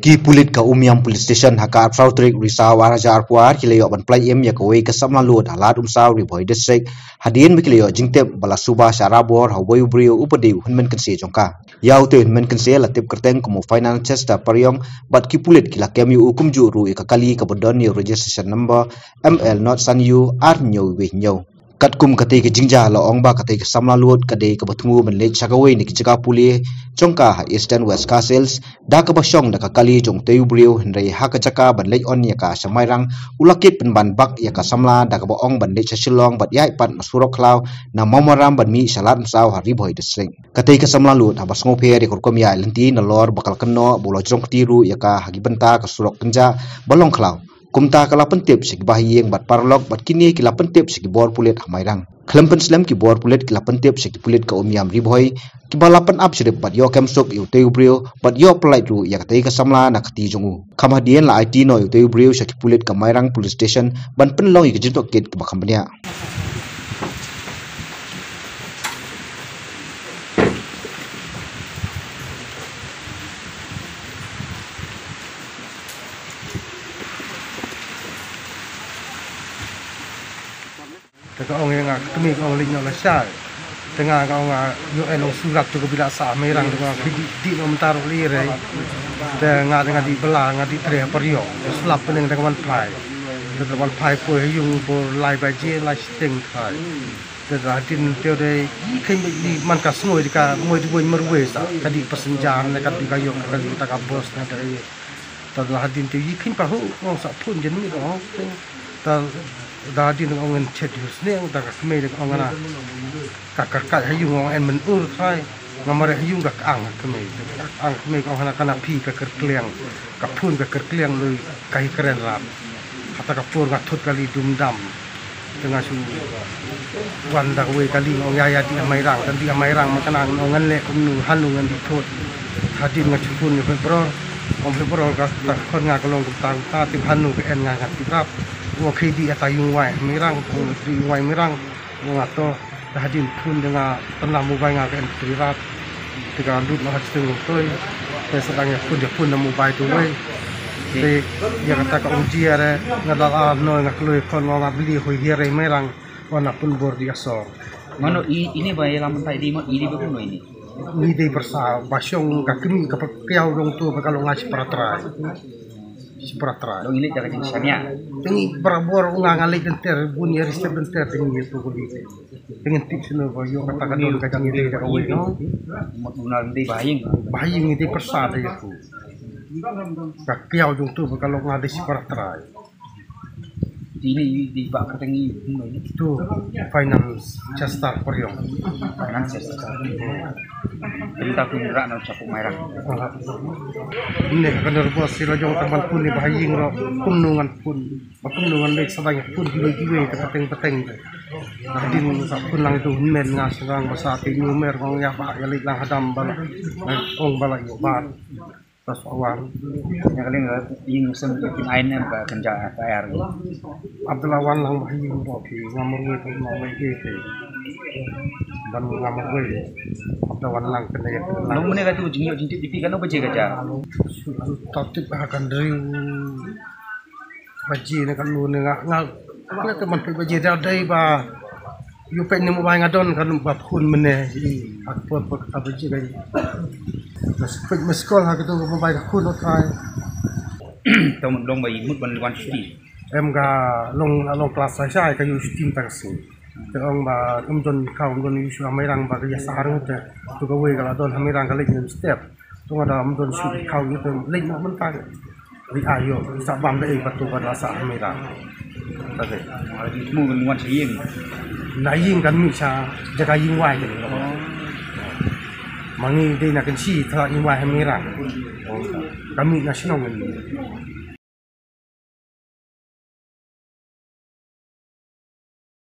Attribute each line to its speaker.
Speaker 1: Ki pulit ka Umiam Police Station haka Frautrik Risaw Araja Arpuar kilayo ban play em ya kawai ka samlalut alat umsaw riboy district hadien mikilayo jingtep balasuba syarabor hawai ubrio upadiu hunmen kense jongka yau te hunmen kense latip kerteng kumu finance chester paryong bat ki pulit kila kemi ukum juru ikakali ka bodon ni registration number ML not san yu ar nyo we nyo kat kum kate ke jingja la ongba kate ke samla luot kade ke batmu men le chakawai ni kijaga puli chongka eastern west castles da ka basyong da ka kali jong teu brio henrei ha ka jaka ban le on ya ka samairang ulakit pen ban bak ya ka samla da ka ba ong ban le chashilong bat yai pat masurok klaw na momaram ban mi salat saw hari boy deseng kate ke samla luot ha basngo phe de korkom ya lenti na lor bakal kenno bolo jong tiru ya ka hagi benta ka surok kenja balong klaw kumta kala pentip sigi bahiyeng bat parlok bat kini kila pentip sigi bor pulit hamairang klempen slam ki bor pulit kila pentip sigi pulit ka Umiam riboy ki balapan up sirip bat yo kemsok yu teu brio bat yo pelait ru ya katai ka samla na kati jongu kamadian la IT no yu teu brio sigi pulit ka Mairang police station ban penlong yu jitok kit ka bakambania
Speaker 2: Tengah orang yang kami orang link nak lesai, tengah orang UN surat tu bila sah merang tengah di mentar lirai, tengah di belah, di teriak periuk, selap pening dengan pai, dengan pai pun yung pun lai baje lai sting pai, tengah din teori kami man kas semua jika semua dibuat merwes, tadi persenjahan, tadi kayung, tadi kita kabos, tadi tengah din teori kini pahu orang sapun jenis orang, dah di dengan orang cedus ni, dah kami dengan orang kakak hayung orang menur kai, ngamar hayung gak ang kami orang nak pi kekerkliang, kapun kekerkliang lui kai keren ram, kata kapur ngatut kali dumdam, tengah su wanda kue kali orang yaya di Mairang dan di Mairang makanan orang lek kumnu hanungan di tot, hadir ngacupun ni Februar, orang Februar kata kon ngakolong kita tim hanu ke en ngat tirap. Waktu di atas Yungwai Mirang, di Yungwai Mirang, mengatur hadir pun dengan tenang mobile ngakan terirat, dengan duduk nak setengah toy, sedangnya pun dia pun nak mobile tu way, dia kata kau uji ada ngadal no ngaklui kon orang beli hoi hirai Mirang, warna pun bor di asor.
Speaker 3: Mana ini bayar lama tadi ini berapa ini?
Speaker 2: Ini bersah, basyong kami kepiau dong tu kalau ngasih peratrai. Seperatra.
Speaker 3: Dong ini jangan jenisnya.
Speaker 2: Tengi berabor ungang alih denter bunyi risep denter tengi itu kuli. Dengan tips no bayo katakan dulu kacang itu dah awal no.
Speaker 3: Guna nanti
Speaker 2: bahing itu persada itu. Kakiau jung tu kalau ngade seperatra.
Speaker 3: Ini di bak ketengi
Speaker 2: itu finance chester periong.
Speaker 3: Finance chester. Perintah pun gerak nak capuk Mairang.
Speaker 2: Ini akan berbos sila jong teman pun ni bahaying ro kumnungan pun baik sebanyak pun giwe-giwe ke peteng-peteng. Nah din sa pun lang itu men nga serang basa ti numer kong ya ba ya lang hadam bala. Ong bala yo ba. Tas awang
Speaker 3: yang kali yung sem kin ain ba kanja air.
Speaker 2: Abdullah wan lang bahaying ro ki ngamur we ko mau we dan ngamuk gue lawan lang kena ya
Speaker 3: nang mene ka tu jinyo jinti tipi kan baje gaja
Speaker 2: tatip akan dari baje ne kan lu ne ngal teman pe baje dai ba yu pe ne mo ba ngadon kan ba phun mene apa kata baje gai mas sekolah ha tu mo ba khun ot kai
Speaker 3: tong long ba imut ban wan shiti
Speaker 2: em ga long kelas saya ka yu shiti tangsi Terong ba umjon kau umjon isu Mairang ba ya saharu te tu gawe kala don Mairang kali ni step tu ada umjon su kau itu lek nak mentang di ayo sabam dei batu pada sa Mairang tadi
Speaker 3: mu ngan siyeng
Speaker 2: naing kan mi sa jaga ying wai ni mangi dei nak kan si tha ying wai Mairang kami nasional ni